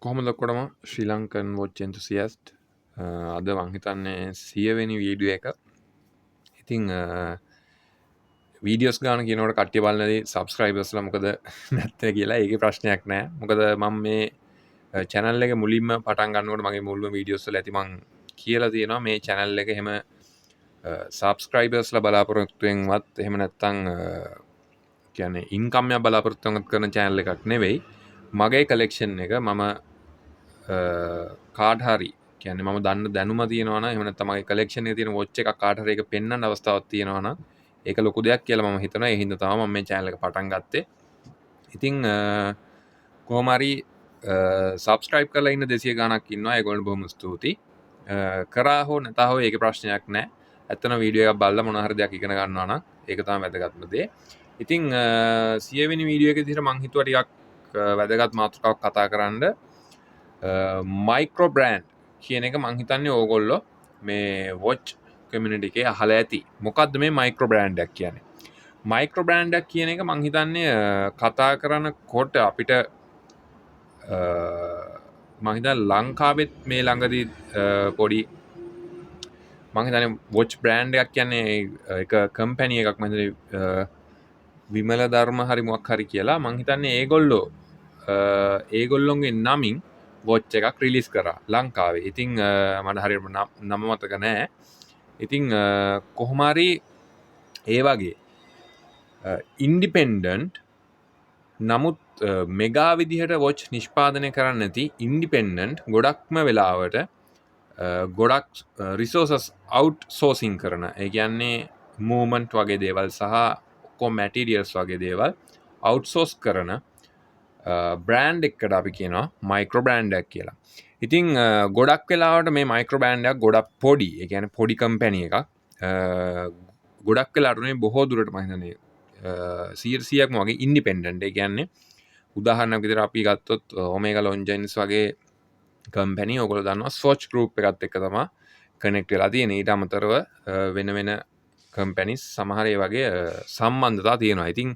කොහොමද ඔක්කොටම ශ්‍රී Lankan watch එන්තුසියස්ට් අද මං හිතන්නේ 100 වෙනි වීඩියෝ එක. ඉතින් වීඩියෝස් ගාන කියනකොට කට්ටිය බලනදී සබ්ස්ක්‍රයිබර්ස්ලා මොකද නැත්තේ කියලා ඒකේ ප්‍රශ්නයක් නෑ. මොකද මම මේ channel එක මුලින්ම පටන් ගන්නකොට මගේ මුල්ම වීඩියෝස් වල ඇති මං කියලා තියෙනවා මේ channel එක එහෙම සබ්ස්ක්‍රයිබර්ස්ලා බලාපොරොත්තුවෙන්වත් එහෙම නැත්තම් කියන්නේ ඉන්කම් එක බලාපොරොත්තුවෙන්වත් කරන channel එකක් නෙවෙයි. මගේ කලෙක්ෂන් එක මම කාඩ් හරි කියන්නේ මම දන්න දැනුම තියෙනවා නම් එහෙම නැත්නම් මගේ කලෙක්ෂන් එකේ තියෙන වොච් එකක් කාට හරි එක පෙන්වන්න අවස්ථාවක් තියෙනවා නම් ඒක ලොකු දෙයක් කියලා මම හිතනවා. ඒ හින්දා තමයි මම මේ channel එක පටන් ගත්තේ. ඉතින් කොහොම හරි subscribe කරලා ඉන්න 200 ගණක් ඉන්නවා. ඒගොල්ලෝ බොහොම ස්තුතියි. කරා හෝ නැතා හෝ ඒකේ ප්‍රශ්නයක් නැහැ. ඇත්තන වීඩියෝ එකක් බලලා මොනවා හරි දෙයක් ඉගෙන ගන්නවා නම් ඒක තමයි වැදගත්ම දේ. ඉතින් 100 වෙනි වීඩියෝ එකේ විතර මම හිතුවා ටිකක් වැදගත් මාතෘකාවක් කතා කරන්න. මයික්‍රෝ බ්‍රෑන්ඩ් කියන එක මං හිතන්නේ ඕගොල්ලෝ මේ වොච් කමියුනිටි එකේ අහලා ඇති. මොකද්ද මේ මයික්‍රෝ බ්‍රෑන්ඩ් එකක් කියන්නේ? මයික්‍රෝ බ්‍රෑන්ඩ් එකක් කියන එක මං හිතන්නේ කතා කරනකොට අපිට මං හිතන්නේ ලංකාවෙත් මේ ළඟදී පොඩි මං හිතන්නේ වොච් බ්‍රෑන්ඩ් එකක් කියන්නේ එක කම්පැනි එකක් මම හිතන්නේ විමල ධර්ම හරි මොකක් හරි කියලා මං හිතන්නේ ඒගොල්ලොන්ගේ නමින් වොච් එකක් රිලිස් කරා ලංකාවේ. ඉතින් මට හරියට නම මතක නෑ. ඉතින් කොහොම හරි ඒ වගේ ඉන්ඩිපෙන්ඩන්ට් නමුත් මෙගා විදිහට වොච් නිෂ්පාදනය කරන්න නැති ඉන්ඩිපෙන්ඩන්ට් ගොඩක්ම වෙලාවට ගොඩක් රිසෝසස් අවුට්සෝසින් කරන. ඒ කියන්නේ මූවමන්ට් වගේ දේවල් සහ ඔක්කොම මැටීරියල්ස් වගේ දේවල් අවුට්සෝස් කරන බ්‍රෑන්ඩ් එකට අපි කියනවා මයික්‍රෝ බ්‍රෑන්ඩ් එකක් කියලා. ඉතින් ගොඩක් වෙලාවට මේ මයික්‍රෝ බ්‍රෑන්ඩ් එකක් ගොඩක් පොඩි. ඒ කියන්නේ පොඩි කම්පැනි එකක්. ගොඩක් වෙලාවට මේ බොහෝ දුරට මම හිතන්නේ 100%ක්ම වගේ ඉන්ඩිපෙන්ඩන්ට්. ඒ කියන්නේ උදාහරණයක් විදිහට අපි ගත්තොත් ඔමේගා ලොන්ජයින්ස් වගේ කම්පැනි ඔයගොල්ලෝ දන්නවා ස්වොච් ගෲප් එකත් එක්ක තමයි කනෙක්ට් වෙලා තියෙන්නේ. ඊට අමතරව වෙන වෙන කම්පැනිස් සමහර ඒ වගේ සම්බන්ධතා තියෙනවා. ඉතින්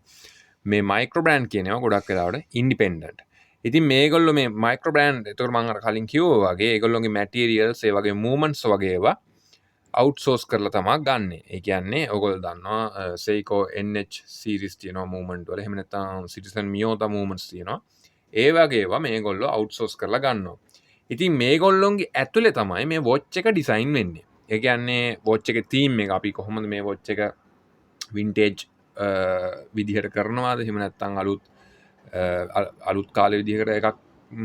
මේ මයික්‍රෝ බ්‍රෑන්ඩ් කියනවා ගොඩක් වෙලාවට ඉන්ඩිපෙන්ඩන්ට්. ඉතින් මේගොල්ලෝ මේ මයික්‍රෝ බ්‍රෑන්ඩ් එතකොට මම අර කලින් කිව්වා වගේ ඒගොල්ලෝගේ මැටීරියල්ස් ඒ වගේ මූවමන්ට්ස් වගේ ඒවා අවුට්සෝස් කරලා තමයි ගන්නෙ. ඒ කියන්නේ ඔයගොල්ලෝ දන්නවා Seiko NH සීරීස් තියෙනවා මූවමන්ට් වල. එහෙම නැත්නම් Citizen Miyota මූවමන්ට්ස් තියෙනවා. ඒ වගේ ඒවා මේගොල්ලෝ අවුට්සෝස් කරලා ගන්නවා. ඉතින් මේගොල්ලොන්ගේ ඇතුලේ තමයි මේ වොච් එක ඩිසයින් වෙන්නේ. ඒ කියන්නේ වොච් එකේ තීම් එක අපි කොහොමද මේ වොච් එක වින්ටේජ් විදිහට කරනවාද එහෙම නැත්නම් අලුත් කාලේ විදිහකට එකක්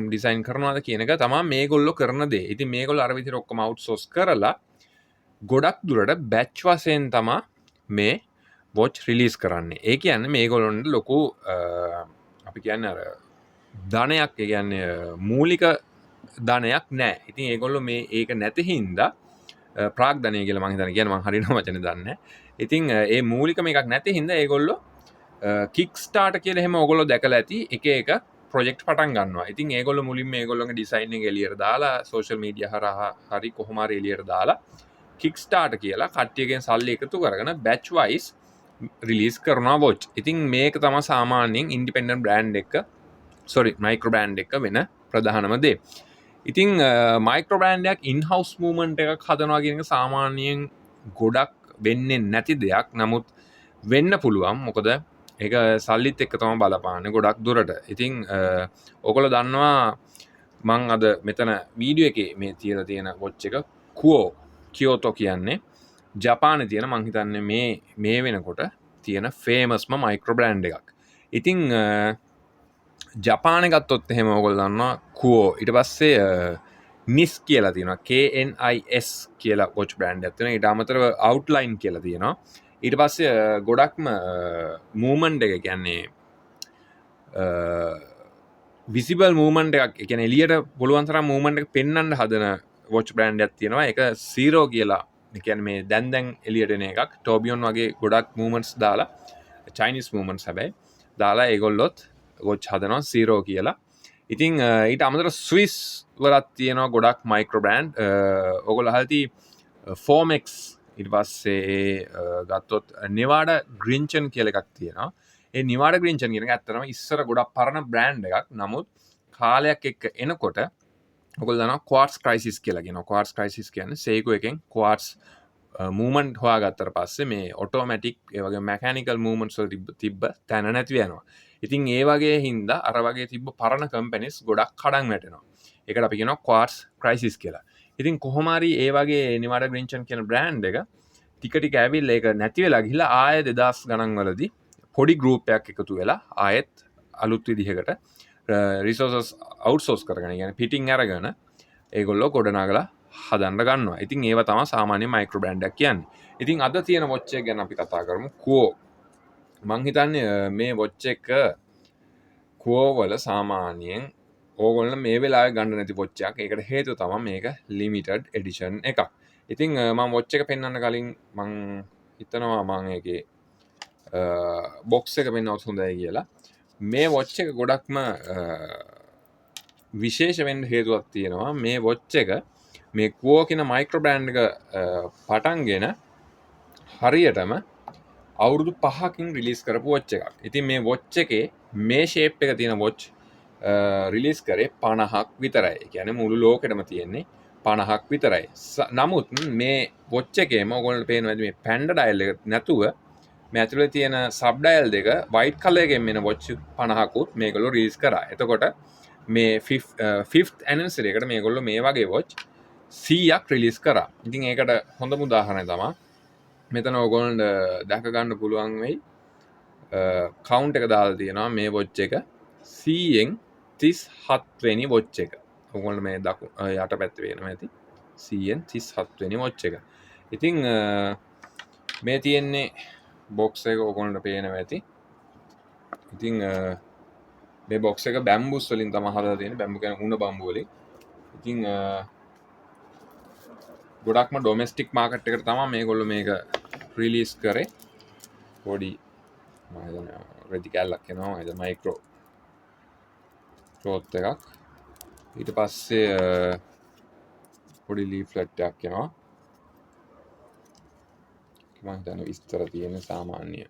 ඩිසයින් කරනවාද කියන එක තමයි මේගොල්ලෝ කරන දේ. ඉතින් මේගොල්ලෝ අර විදිහට ඔක්කොම අවුට්සෝස් කරලා ගොඩක් දුරට බැච් වශයෙන් තමයි මේ වොච් රිලීස් කරන්නේ. ඒ කියන්නේ මේගොල්ලොන්ට ලොකු අපි කියන්නේ අර ධනයක් ඒ කියන්නේ මූලික ධනයක් නැහැ. ඉතින් ඒගොල්ලෝ මේ ඒක නැති හින්දා ප්‍රාග්ධනය කියලා මං හිතන්නේ කියන්නේ මං හරියටම වචනේ දන්නේ නැහැ. ඉතින් ඒ මූලිකම එකක් නැති හින්දා ඒගොල්ලෝ කික් ස්ටාර්ට් කියලා එහෙම ඕගොල්ලෝ දැකලා ඇති එක එක ප්‍රොජෙක්ට් පටන් ගන්නවා. ඉතින් ඒගොල්ලෝ මුලින්ම ඒගොල්ලෝගේ ඩිසයින් එක එළියට දාලා සෝෂල් මීඩියා හරහා හරි කොහොම හරි එළියට දාලා කික් ස්ටාර්ට් කියලා කට්ටියගෙන් සල්ලි එකතු කරගෙන බැච් වයිස් රිලීස් කරනවා වොච්. ඉතින් මේක තමයි සාමාන්‍යයෙන් ඉන්ඩිපෙන්ඩන්ට් බ්‍රෑන්ඩ් එක මයික්‍රෝ බ්‍රෑන්ඩ් එක වෙන ප්‍රධානම දේ. ඉතින් මයික්‍රෝ බ්‍රෑන්ඩ් එකක් ඉන්හවුස් මූවමන්ට් එකක් හදනවා කියන එක සාමාන්‍යයෙන් ගොඩක් වෙන්නේ නැති දෙයක්. නමුත් වෙන්න පුළුවන්. මොකද ඒක සල්ලිත් එක්ක තමයි බලපාන්නේ ගොඩක් දුරට. ඉතින් ඔයගොල්ලෝ දන්නවා මං අද මෙතන වීඩියෝ එකේ මේ තියලා තියෙන වොච් එක කියෝටෝ කියන්නේ ජපානයේ තියෙන මං හිතන්නේ මේ වෙනකොට තියෙන ෆේමස්ම මයික්‍රෝ බ්‍රෑන්ඩ් එකක්. ඉතින් ජපානය ගත්තොත් එහෙම ඔයගොල්ලෝ දන්නවා කුවෝ. ඊට පස්සේ නිස් කියලා තියෙනවා. KNIS කියලා වොච් බ්‍රෑන්ඩ් එකක් තියෙනවා. ඊට අමතරව අවුට්ලයින් කියලා තියෙනවා. ඊට පස්සේ ගොඩක්ම මූවමන්ට් එක කියන්නේ විසිබල් මූවමන්ට් එකක්. ඒ කියන්නේ එළියට පුළුවන් තරම් මූවමන්ට් එක පෙන්වන්න හදන වොච් බ්‍රෑන්ඩ් එකක් තියෙනවා. ඒක සීරෝ කියලා. ඒ කියන්නේ මේ දැන් එළියට එන එකක්. ටෝබියොන් වගේ ගොඩක් මූවමන්ට්ස් දාලා චයිනීස් මූවමන්ට්ස් හැබැයි දාලා ඒගොල්ලොත් වොච් හදනවා සීරෝ කියලා. ඉතින් ඊට අමතරව ස්විස් වලත් තියෙනවා ගොඩක් මයික්‍රෝ බ්‍රෑන්ඩ්. ඔයගොල්ලෝ අහලා ෆෝමෙක්ස් ඊට පස්සේ ගත්තොත් නිවාඩා ග්‍රින්චන් කියලා එකක් තියෙනවා. ඒ නිවාඩා ග්‍රින්චන් කියන එක ඇත්තටම ඉස්සර ගොඩක් පරණ බ්‍රෑන්ඩ් එකක්. නමුත් කාලයක් එක්ක එනකොට ඔයගොල්ලෝ දන්නවා ක්වාර්ට්ස් ක්‍රයිසිස් කියලා කියනවා. ක්වාර්ට්ස් ක්‍රයිසිස් කියන්නේ සේකෝ එකෙන් ක්වාර්ට්ස් මූවමන්ට් හොයාගත්තට පස්සේ මේ ඔටෝමැටික් ඒ වගේ මැකැනිකල් මූවමන්ට්ස් වල තිබ්බ තැන නැති වෙනවා. ඉතින් ඒ වගේ හින්දා අර වගේ තිබ්බ පරණ කම්පැනිස් ගොඩක් කඩන් වැටෙනවා. ඒකට අපි කියනවා ක්වාර්ට්ස් ක්‍රයිසිස් කියලා. ඉතින් කොහොම හරි ඒ වගේ නිවාඩා ග්‍රින්චන් කියන බ්‍රෑන්ඩ් එක ටික ටික ඇවිල්ලා ඒක නැති වෙලා ගිහිල්ලා ආයෙ 2000 ගණන් වලදී පොඩි ගෲප් එකක් එකතු වෙලා ආයෙත් අලුත් විදිහකට රිසෝසස් අවුට්සෝස් කරගෙන කියන්නේ පිටින් අරගෙන ඒගොල්ලෝ ගොඩනගලා හදන්න ගන්නවා. ඉතින් ඒව තමයි සාමාන්‍ය මයික්‍රෝ බ්‍රෑන්ඩ් එකක් කියන්නේ. ඉතින් අද තියෙන වොච් එක ගැන අපි කතා කරමු. Quo. මං හිතන්නේ මේ වොච් එක Quo වල සාමාන්‍යයෙන් ඕගොල්ලෝ මේ වෙලාවේ ගන්න නැති වොච් එකක්. ඒකට හේතුව තමයි මේක ලිමිටඩ් එඩිෂන් එකක්. ඉතින් මම වොච් එක පෙන්වන්න කලින් මං හිතනවා මං ඒකේ බොක්ස් එක පෙන්වුවොත් හොඳයි කියලා. මේ වොච් එක ගොඩක්ම විශේෂ වෙන්න හේතුවක් තියෙනවා. මේ වොච් එක මේ Quo කියන මයික්‍රෝ බ්‍රෑන්ඩ් එක පටන්ගෙන හරියටම අවුරුදු 5කින් රිලීස් කරපු වොච් එකක්. ඉතින් මේ වොච් එකේ මේ ෂේප් එක තියෙන වොච් රිලීස් කරේ 50ක් විතරයි. ඒ කියන්නේ මුළු ලෝකෙටම තියෙන්නේ 50ක් විතරයි. නමුත් මේ වොච් එකේම ඔයගොල්ලන්ට පේනවා මේ පැන්ඩා ඩයල් එක නැතුව මේ ඇතුලේ තියෙන සබ් ඩයල් දෙක වයිට් කලර් එකෙන් එන වොච් 50කුත් මේගොල්ලෝ රිලීස් කරා. එතකොට මේ 5th ඇනිවර්සරි එකට මේගොල්ලෝ මේ වගේ වොච් 100ක් රිලීස් කරා. ඉතින් ඒකට හොඳම උදාහරණය තමයි මෙතන ඔයගොල්ලන්ට දැක ගන්න පුළුවන් වෙයි කවුන්ට් එක දාලා තියෙනවා මේ වොච් එක 100න් 37 වෙනි වොච් එක. ඔයගොල්ලෝ මේ යට පැත්තේ පේනවා ඇති 100න් 37 වෙනි වොච් එක. ඉතින් මේ තියෙන්නේ බොක්ස් එක ඔයගොල්ලන්ට පේනවා ඇති. ඉතින් මේ බොක්ස් එක බැම්බුස් වලින් තමයි හදලා තියෙන්නේ. බැම්බු කියන්නේ උණ බම්බු වලින්. ඉතින් ගොඩක්ම ඩොමෙස්ටික් මාකට් එකට තමයි මේගොල්ලෝ මේක රිලීස් කරේ. පොඩි මම හිතන්නේ රෙදි කැල්ලක් එනවා. මම හිතන්නේ මයික්‍රෝ ක්ලොත් එකක්. ඊට පස්සේ පොඩි ලීෆ්ලට් එකක් එනවා. මම හිතන්නේ විස්තර තියෙන සාමාන්‍ය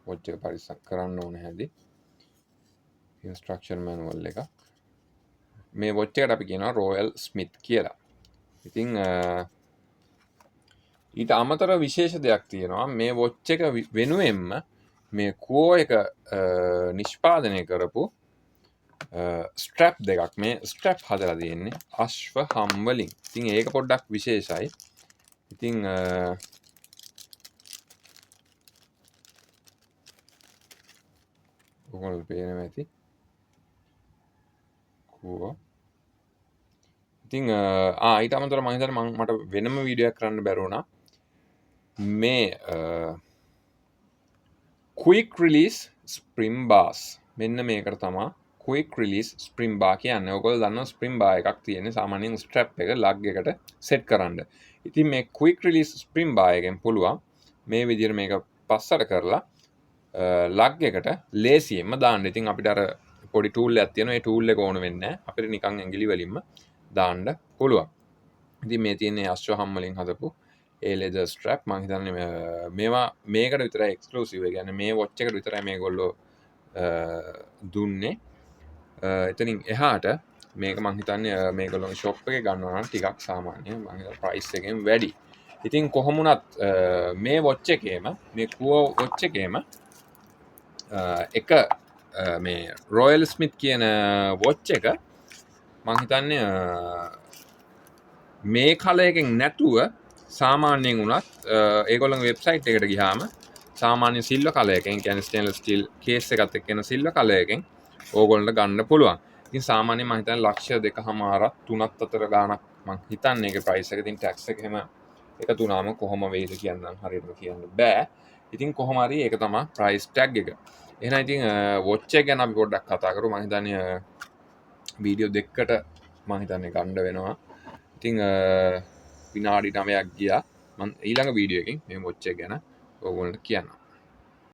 වොච් එක පරිස්සම් කරන්න ඕන හැටි. ඉන්ස්ට්‍රක්ෂන් මැනුවල් එකක්. මේ වොච් එකට අපි කියනවා රොයල් ස්මිත් කියලා. ඉතින් ඊට අමතර විශේෂ දෙයක් තියෙනවා. මේ වොච් එක වෙනුවෙන්ම මේ Quo එක නිෂ්පාදනය කරපු ස්ට්‍රැප් දෙකක් මේ ස්ට්‍රැප් හදලා තියෙන්නේ අශ්ව හම් වලින්. ඉතින් ඒක පොඩ්ඩක් විශේෂයි. ඉතින් ඔයගොල්ලෝ පේනවා ඇති Quo. ඉතින් ඊට අමතරව මම හිතන්නේ මට වෙනම වීඩියෝ එකක් කරන්න බැරුණා. මේ quick release spring bars මෙන්න මේකට තමයි quick release spring bar කියන්නේ. ඔයගොල්ලෝ දන්නවා spring bar එකක් තියෙන්නේ සාමාන්‍යයෙන් strap එක lug එකට set කරන්න. ඉතින් මේ quick release spring bar එකෙන් පුළුවන් මේ විදිහට මේක පස්සට කරලා lug එකට ලේසියෙන්ම දාන්න. ඉතින් අපිට අර පොඩි tool එකක් තියෙනවා. ඒ tool එක ඕන වෙන්නේ නැහැ. අපිට නිකන් ඇඟිලි වලින්ම දාන්න පුළුවන්. ඉතින් මේ තියෙන්නේ අශ්වහම් වලින් හදපු ඒ leather strap. මම හිතන්නේ මේවා මේකට විතරයි එක්ස්ක්ලූසිව්. ඒ කියන්නේ මේ watch එකට විතරයි මේගොල්ලෝ දුන්නේ. එතනින් එහාට මේක මම හිතන්නේ මේගොල්ලෝගේ shop එකේ ගන්නවා නම් ටිකක් සාමාන්‍ය මම හිතන්නේ price එකෙන් වැඩි. ඉතින් කොහොම වුණත් මේ watch එකේම මේ Quo watch එකේම එක මේ Royal Smith කියන watch එක මං හිතන්නේ මේ කලයකින් නැතුව සාමාන්‍යයෙන් වුණත් ඒගොල්ලන්ගේ වෙබ්සයිට් එකට ගියාම සාමාන්‍ය සිල්වර් කලයකින් කියන්නේ ස්ටේන්ලස් ස්ටීල් කේස් එකත් එක්ක එන සිල්වර් කලයකින් ඕගොල්ලන්ට ගන්න පුළුවන්. ඉතින් සාමාන්‍යයෙන් මං හිතන්නේ ලක්ෂ 2.5 3ක් අතර ගාණක් මං හිතන්නේ ඒකේ ප්‍රයිස් එක. ඉතින් ටැක්ස් එක එහෙම එකතු වුණාම කොහොම වෙයිද කියන්නම් හරියටම කියන්න බෑ. ඉතින් කොහොම හරි ඒක තමයි ප්‍රයිස් ටැග් එක. එහෙනම් ඉතින් වොච් එක ගැන අපි පොඩ්ඩක් කතා කරමු. මං හිතන්නේ වීඩියෝ දෙකකට මං හිතන්නේ ගන්න වෙනවා. ඉතින් විනාඩි 9ක් ගියා. මම ඊළඟ වීඩියෝ එකකින් මේ වොච් එක ගැන ඕගොල්ලන්ට කියන්නම්.